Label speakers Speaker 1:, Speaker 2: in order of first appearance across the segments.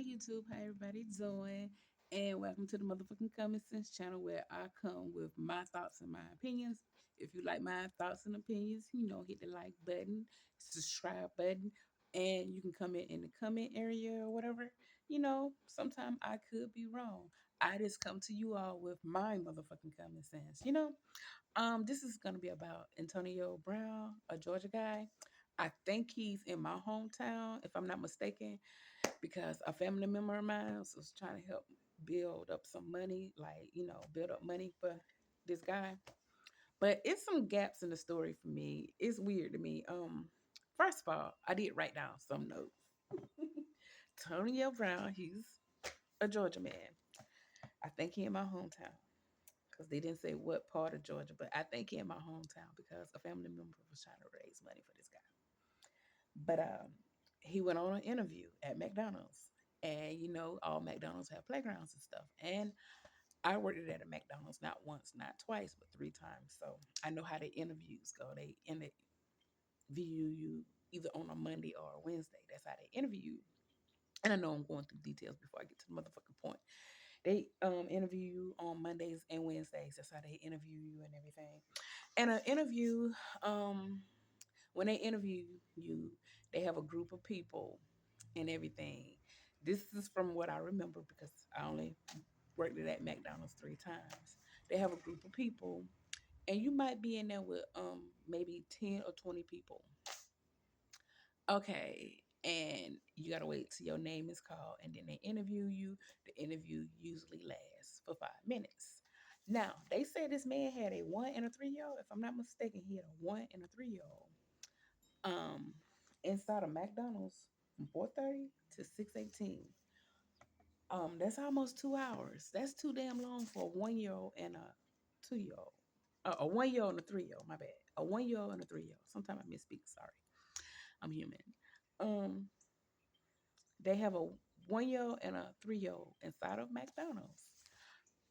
Speaker 1: YouTube. How everybody doing? And welcome to the motherfucking Common Sense channel where I come with my thoughts and my opinions. If you like my thoughts and opinions, hit the like button, subscribe button, and you can comment in the comment area or whatever. Sometimes I could be wrong. I just come to you all with my motherfucking common sense. This is gonna be about Antonio Brown, a Georgia guy. I think he's in my hometown, if I'm not mistaken, because a family member of mine was trying to help build up some money, build up money for this guy. But it's some gaps in the story for me. It's weird to me. First of all, I did write down some notes. Antonio Brown, he's a Georgia man. I think he in my hometown because they didn't say what part of Georgia, but I think he in my hometown because a family member was trying to raise money for this guy. But he went on an interview at McDonald's, and all McDonald's have playgrounds and stuff. And I worked at a McDonald's not once, not twice, but three times. So I know how the interviews go. They interview you either on a Monday or a Wednesday. That's how they interview you. And I know I'm going through details before I get to the motherfucking point. They interview you on Mondays and Wednesdays. That's how they interview you and everything. And an interview, when they interview you, they have a group of people and everything. This is from what I remember because I only worked at McDonald's three times. They have a group of people, and you might be in there with maybe 10 or 20 people. Okay, and you gotta wait till your name is called, and then they interview you. The interview usually lasts for 5 minutes. Now they say this man had a 1 and a 3 year old. If I'm not mistaken, he had a 1 and a 3 year old. Um, inside of McDonald's from 4:30 to 6:18. That's almost 2 hours. That's too damn long for a 1 year old and a 2 year old. A 1 year old and a 3 year old, my bad. A 1 year old and a 3 year old. Sometimes I misspeak, sorry. I'm human. Um, they have a 1 year old and a 3 year old inside of McDonald's.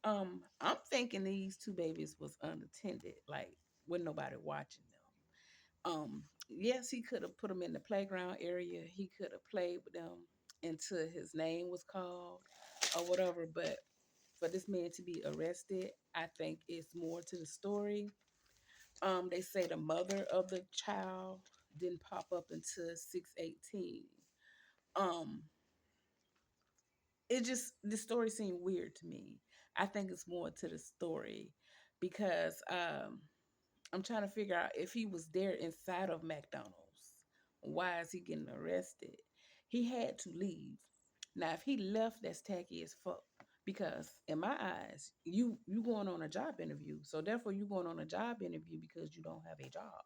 Speaker 1: I'm thinking these two babies was unattended, like with nobody watching them. Yes, he could have put them in the playground area. He could have played with them until his name was called or whatever. But for this man to be arrested, I think it's more to the story. They say the mother of the child didn't pop up until 6:18. Um, it just the story seemed weird to me. I think it's more to the story because I'm trying to figure out if he was there inside of McDonald's. Why is he getting arrested? He had to leave. Now, if he left, that's tacky as fuck. Because in my eyes, you going on a job interview. So therefore you going on a job interview because you don't have a job.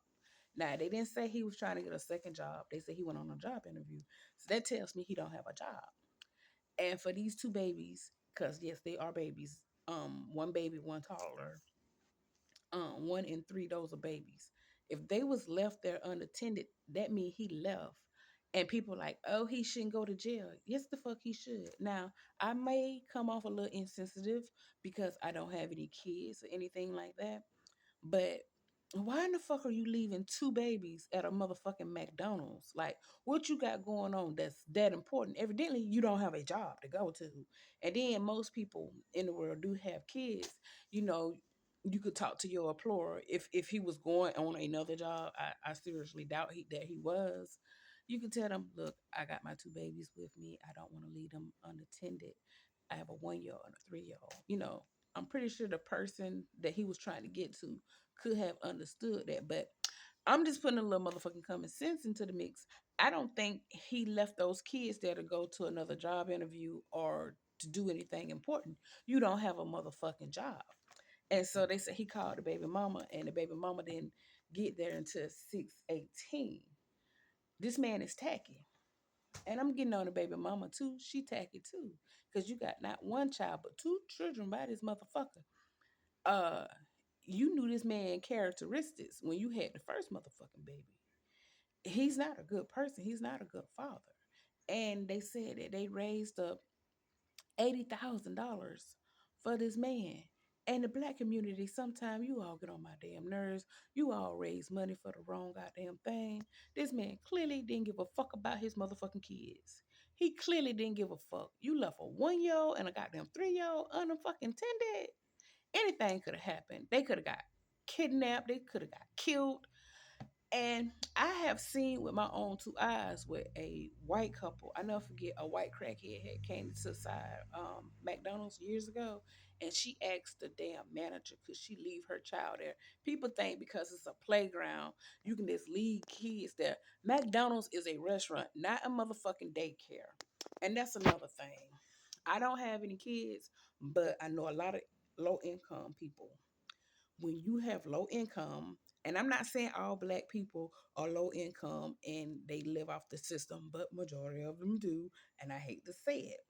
Speaker 1: Now they didn't say he was trying to get a second job. They said he went on a job interview. So that tells me he don't have a job. And for these two babies, because yes, they are babies. One baby, one toddler, 1 and 3, those are babies. If they was left there unattended, that means he left. And people like, oh, he shouldn't go to jail. Yes, the fuck he should. Now, I may come off a little insensitive because I don't have any kids or anything like that. But why in the fuck are you leaving two babies at a motherfucking McDonald's? Like, what you got going on that's that important? Evidently, you don't have a job to go to. And then most people in the world do have kids. You know, you could talk to your employer if he was going on another job. I seriously doubt that he was. You could tell them, look, I got my two babies with me. I don't want to leave them unattended. I have a 1 year old and a 3 year old. I'm pretty sure the person that he was trying to get to could have understood that. But I'm just putting a little motherfucking common sense into the mix. I don't think he left those kids there to go to another job interview or to do anything important. You don't have a motherfucking job. And so they said he called the baby mama, and the baby mama didn't get there until 6:18. This man is tacky. And I'm getting on the baby mama too. She tacky too. Because you got not one child, but two children by this motherfucker. Uh, you knew this man characteristics when you had the first motherfucking baby. He's not a good person. He's not a good father. And they said that they raised up $80,000 for this man. And the black community, sometimes you all get on my damn nerves. You all raise money for the wrong goddamn thing. This man clearly didn't give a fuck about his motherfucking kids. He clearly didn't give a fuck. You left a 1 year old and a goddamn 3 year old unfucking tended. Anything could have happened. They could have got kidnapped. They could have got killed. And I have seen with my own two eyes with a white couple. I never forget a white crackhead had came to the side McDonald's years ago, and she asked the damn manager could she leave her child there. People think because it's a playground, you can just leave kids there. McDonald's is a restaurant, not a motherfucking daycare. And that's another thing. I don't have any kids, but I know a lot of low income people. When you have low income, and I'm not saying all black people are low income and they live off the system, but majority of them do, and I hate to say it.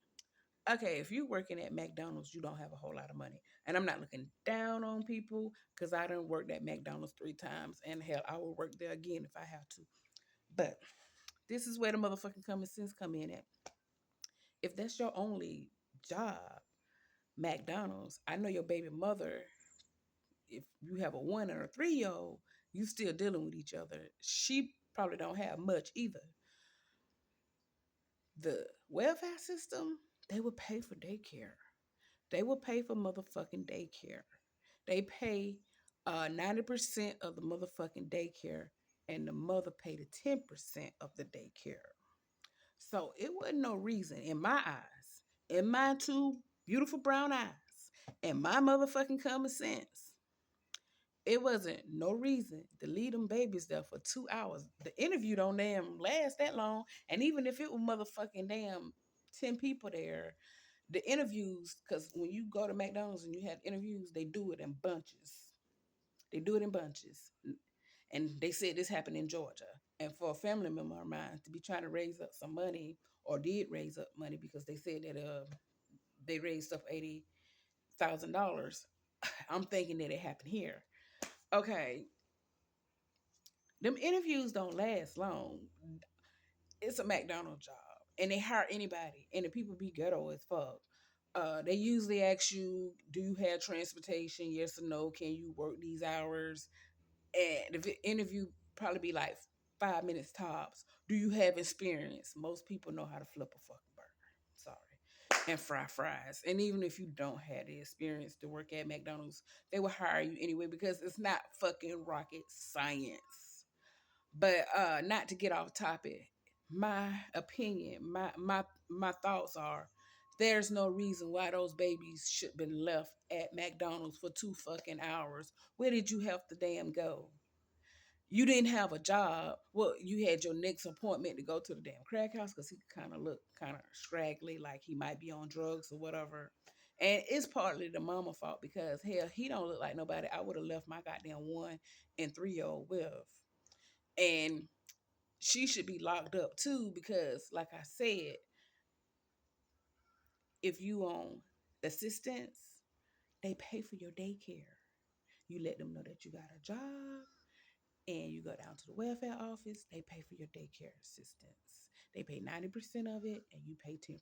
Speaker 1: Okay, if you're working at McDonald's, you don't have a whole lot of money. And I'm not looking down on people because I done worked at McDonald's 3 times, and hell, I will work there again if I have to. But this is where the motherfucking common sense come in at. If that's your only job, McDonald's, I know your baby mother, if you have a 1 and a 3 year old, you still dealing with each other. She probably don't have much either. The welfare system, they will pay for daycare. They will pay for motherfucking daycare. They pay 90% of the motherfucking daycare, and the mother paid the 10% of the daycare. So it wasn't no reason in my eyes, in my two beautiful brown eyes, and my motherfucking common sense, it wasn't no reason to leave them babies there for 2 hours. The interview don't damn last that long. And even if it was motherfucking damn 10 people there, the interviews, because when you go to McDonald's and you have interviews, they do it in bunches. They do it in bunches. And they said this happened in Georgia. And for a family member of mine to be trying to raise up some money, or did raise up money because they said that they raised up $80,000. I'm thinking that it happened here. Okay, them interviews don't last long. It's a McDonald's job, and they hire anybody, and the people be ghetto as fuck. They usually ask you, "Do you have transportation? Yes or no? Can you work these hours?" And the interview probably be like 5 minutes tops. Do you have experience? Most people know how to flip a fucking burger. Sorry, and fry fries. And even if you don't have the experience to work at McDonald's, they will hire you anyway because it's not fucking rocket science. But not to get off topic, my opinion, my thoughts are there's no reason why those babies should have been left at McDonald's for 2 fucking hours. Where did you have to damn go? You didn't have a job. Well, you had your next appointment to go to the damn crack house because he kind of looked kind of scraggly, like he might be on drugs or whatever. And it's partly the mama fault because hell, he don't look like nobody I would have left my goddamn 1 and 3 year old with. And she should be locked up too because, like I said, if you on assistance, they pay for your daycare. You let them know that you got a job and you go down to the welfare office, they pay for your daycare assistance. They pay 90% of it and you pay 10%.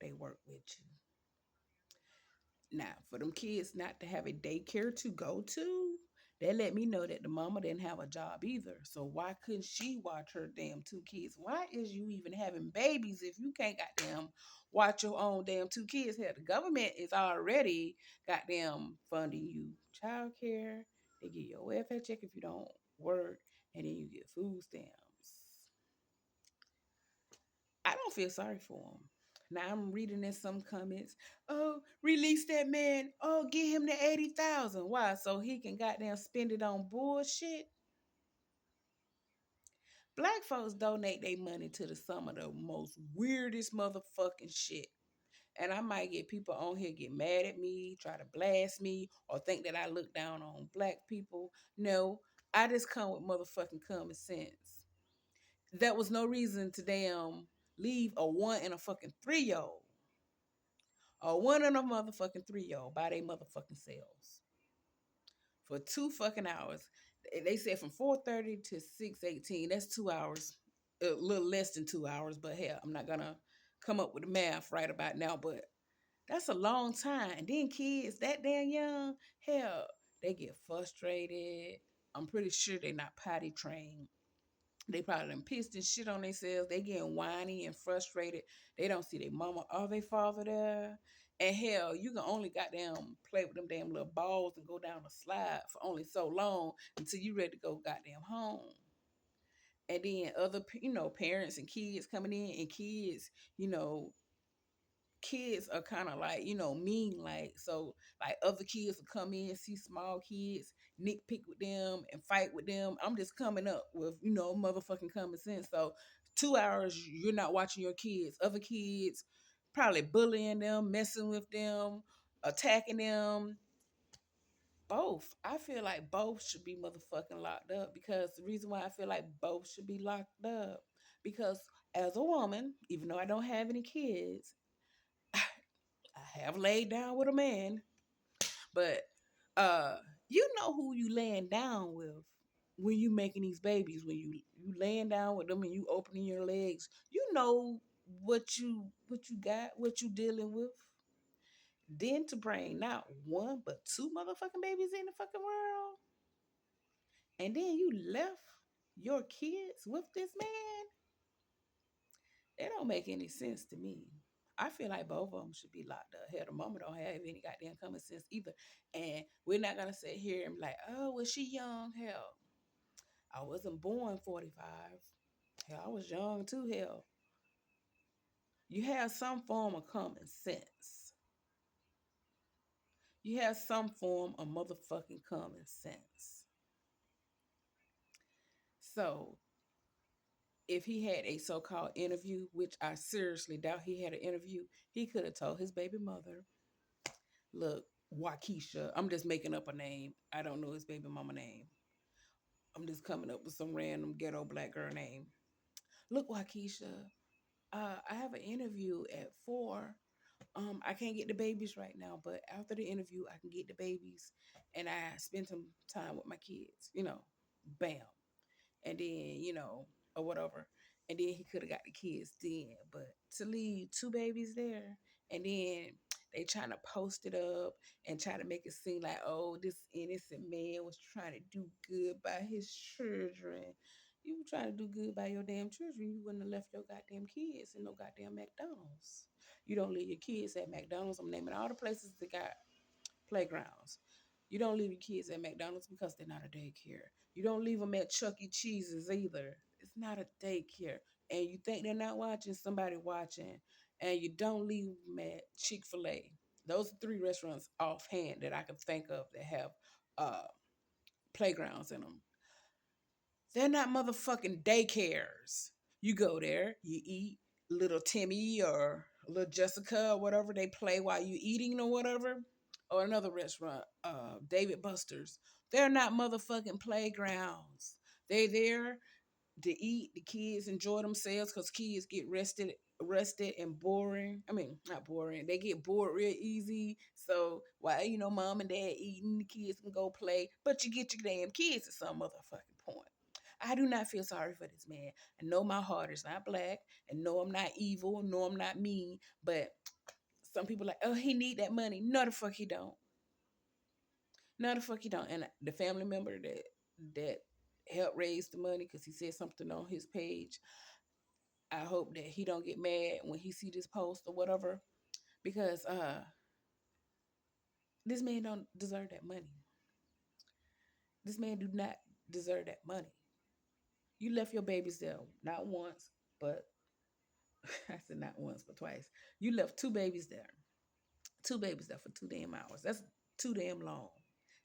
Speaker 1: They work with you. Now, for them kids not to have a daycare to go to, they let me know that the mama didn't have a job either. So why couldn't she watch her damn 2 kids? Why is you even having babies if you can't goddamn watch your own damn 2 kids? Hell, the government is already goddamn funding you child care. They get your welfare check if you don't work, and then you get food stamps. I don't feel sorry for him. Now I'm reading in some comments, oh, release that man. Oh, get him the 80,000. Why? So he can goddamn spend it on bullshit. Black folks donate their money to some of the most weirdest motherfucking shit. And I might get people on here get mad at me, try to blast me, or think that I look down on black people. No, I just come with motherfucking common sense. There was no reason to damn leave a 1 and a fucking 3 year old, a 1 and a motherfucking 3 year old by their motherfucking selves for 2 fucking hours. They said from 4:30 to 6:18. That's 2 hours, a little less than 2 hours. But hell, I'm not gonna come up with the math right about now. But that's a long time. And then kids that damn young, hell, they get frustrated. I'm pretty sure they're not potty trained. They probably done pissed and shit on themselves. They getting whiny and frustrated. They don't see their mama or their father there. And hell, you can only goddamn play with them damn little balls and go down a slide for only so long until you ready to go goddamn home. And then other, parents and kids coming in, and you know, kids are kind of like, mean, like, so like other kids will come in, see small kids, nitpick with them and fight with them. I'm just coming up with, motherfucking common sense. So 2 hours you're not watching your kids, other kids probably bullying them, messing with them, attacking them. Both. I feel like both should be motherfucking locked up, because the reason why I feel like both should be locked up, because as a woman, even though I don't have any kids, I have laid down with a man, but uh you know who you laying down with when you making these babies, when you laying down with them and you opening your legs, you know what you got, what you dealing with. Then to bring not one but two motherfucking babies in the fucking world, and then you left your kids with this man. It don't make any sense to me. I feel like both of them should be locked up. Hell, the mama don't have any goddamn common sense either. And we're not gonna sit here and be like, oh, was she young? Hell, I wasn't born 45. Hell, I was young too. Hell, you have some form of common sense. You have some form of motherfucking common sense. So if he had a so-called interview, which I seriously doubt he had an interview, he could have told his baby mother, look, Waukesha, I'm just making up a name. I don't know his baby mama name. I'm just coming up with some random ghetto black girl name. Look, Waukesha, I have an interview at 4. I can't get the babies right now, but after the interview, I can get the babies, and I spend some time with my kids. Bam, and then or whatever, and then he could have got the kids then. But to leave two babies there, and then they trying to post it up and try to make it seem like, oh, this innocent man was trying to do good by his children. You were trying to do good by your damn children, you wouldn't have left your goddamn kids in no goddamn McDonald's. You don't leave your kids at McDonald's. I'm naming all the places that got playgrounds. You don't leave your kids at McDonald's because they're not a daycare. You don't leave them at Chuck E. Cheese's either. It's not a daycare. And you think they're not watching, somebody watching. And you don't leave them at Chick-fil-A. Those are three restaurants offhand that I can think of that have uh, playgrounds in them. They're not motherfucking daycares. You go there, you eat, little Timmy or little Jessica or whatever, they play while you eating or whatever. Or another restaurant, David Buster's. They're not motherfucking playgrounds. They there to eat. The kids enjoy themselves because kids get rested and boring. I mean, not boring. They get bored real easy. So while mom and dad eating, the kids can go play. But you get your damn kids at some motherfucking point. I do not feel sorry for this man. I know my heart is not black, and no, I'm not evil, no, I'm not mean. But some people like, oh, he need that money. No, the fuck he don't. No, the fuck he don't. And the family member that helped raise the money, because he said something on his page, I hope that he don't get mad when he see this post or whatever, because this man don't deserve that money. This man do not deserve that money. You left your babies there not once, but I said not once, but twice. You left two babies there. Two babies there for 2 damn hours. That's too damn long.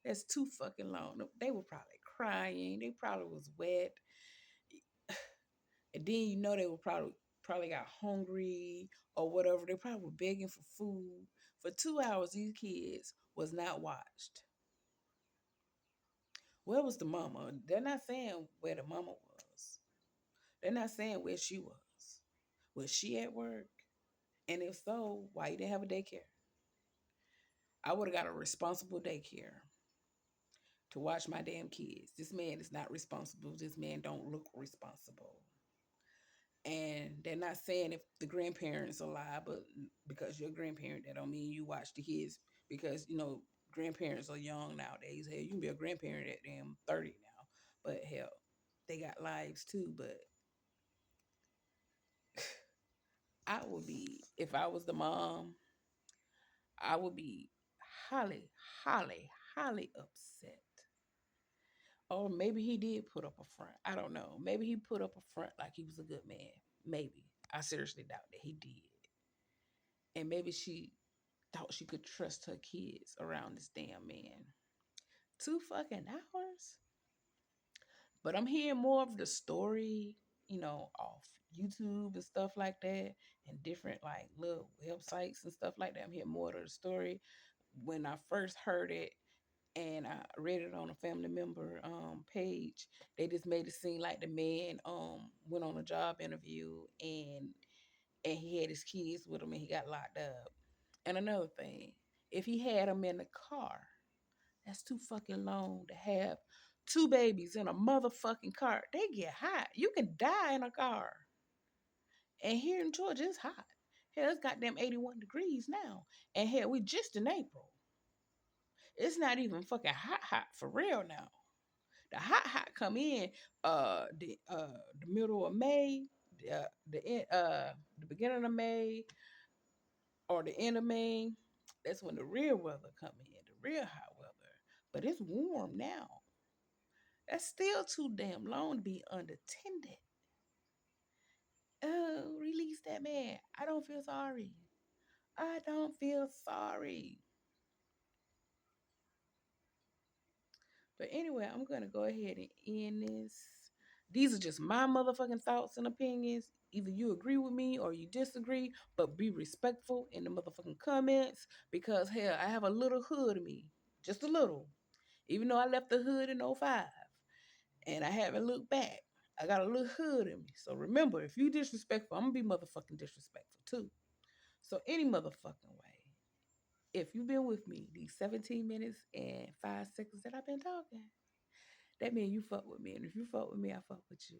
Speaker 1: That's too fucking long. They were probably crying. They probably was wet. And then they were probably got hungry or whatever. They probably were begging for food. For 2 hours, these kids was not watched. Where was the mama? They're not saying where the mama was. They're not saying where she was. Was she at work? And if so, why you didn't have a daycare? I would have got a responsible daycare to watch my damn kids. This man is not responsible. This man don't look responsible. And they're not saying if the grandparents are alive, but because you're a grandparent, that don't mean you watch the kids, because grandparents are young nowadays. Hell, you can be a grandparent at damn 30 now. But hell, they got lives too. But I would be, if I was the mom, I would be highly, highly, highly upset. Or maybe he did put up a front. I don't know. Maybe he put up a front like he was a good man. Maybe. I seriously doubt that he did. And maybe she thought she could trust her kids around this damn man. 2 fucking hours? But I'm hearing more of the story, off YouTube and stuff like that, and different like little websites and stuff like that. I'm hearing more of the story. When I first heard it and I read it on a family member page, they just made it seem like the man went on a job interview and he had his kids with him and he got locked up. And another thing, if he had them in the car, that's too fucking long to have two babies in a motherfucking car. They get hot. You can die in a car. And here in Georgia, it's hot. Hell, it's goddamn 81 degrees now. And hell, we just in April. It's not even fucking hot for real now. The hot come in the middle of May, the beginning of May, or the end of May. That's when the real weather come in, the real hot weather. But it's warm now. That's still too damn long to be unattended. Oh, release that man. I don't feel sorry. I don't feel sorry. But anyway, I'm gonna go ahead and end this. These are just my motherfucking thoughts and opinions. Either you agree with me or you disagree, but be respectful in the motherfucking comments because hell, I have a little hood in me. Just a little. Even though I left the hood in '05 and I haven't looked back. I got a little hood in me. So remember, if you disrespectful, I'm gonna be motherfucking disrespectful too. So any motherfucking way, if you've been with me these 17 minutes and 5 seconds that I've been talking, that means you fuck with me. And if you fuck with me, I fuck with you.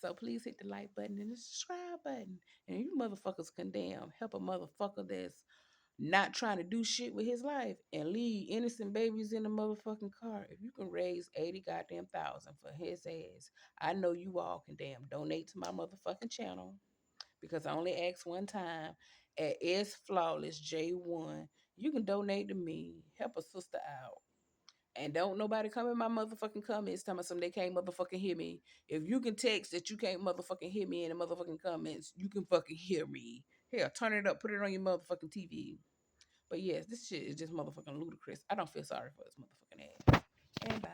Speaker 1: So please hit the like button and the subscribe button. And you motherfuckers can damn help a motherfucker that's not trying to do shit with his life and leave innocent babies in the motherfucking car. If you can raise 80 goddamn thousand for his ass, I know you all can damn donate to my motherfucking channel because I only asked one time at S Flawless J1. You can donate to me, help a sister out. And don't nobody come in my motherfucking comments telling me something they can't motherfucking hear me. If you can text that you can't motherfucking hear me in the motherfucking comments, you can fucking hear me. Hell, turn it up, put it on your motherfucking TV. But yes, this shit is just motherfucking ludicrous. I don't feel sorry for this motherfucking ass. And bye.